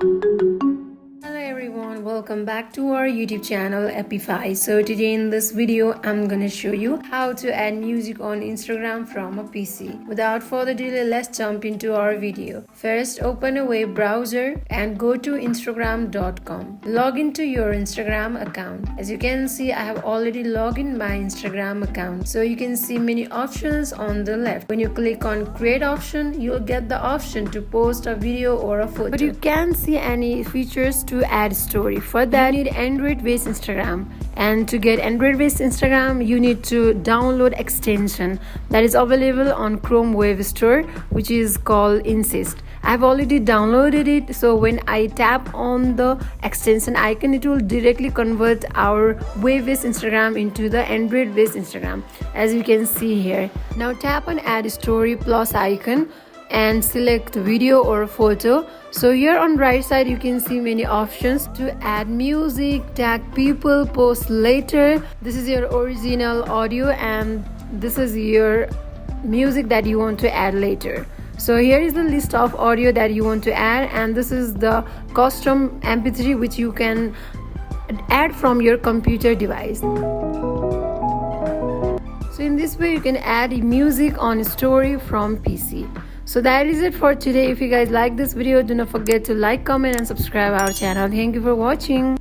Hello everyone, welcome back to our YouTube channel Epify. So today in this video I'm gonna show you how to add music on Instagram from a PC. Without further delay, let's jump into our video. First, open a web browser and go to instagram.com. Log into your Instagram account. As you can see, I have already logged in my Instagram account. So you can see many options on the left. When you click on create option, you'll get the option to post a video or a photo. But you can't see any features to add story. For that, you need Android based Instagram, and to get Android based Instagram you need to download extension that is available on Chrome Web Store, which is called Insist. I've already downloaded it, so when I tap on the extension icon, it will directly convert our web based Instagram into the Android based Instagram, as you can see here. Now tap on add story plus icon and select video or photo. So here on right side you can see many options to add music, tag people, post later. This is your original audio and this is your music that you want to add later. So here is the list of audio that you want to add, and this is the custom mp3 which you can add from your computer device. So in this way you can add music on story from PC. So that is it for today. If you guys like this video, do not forget to like, comment and subscribe our channel. Thank you for watching.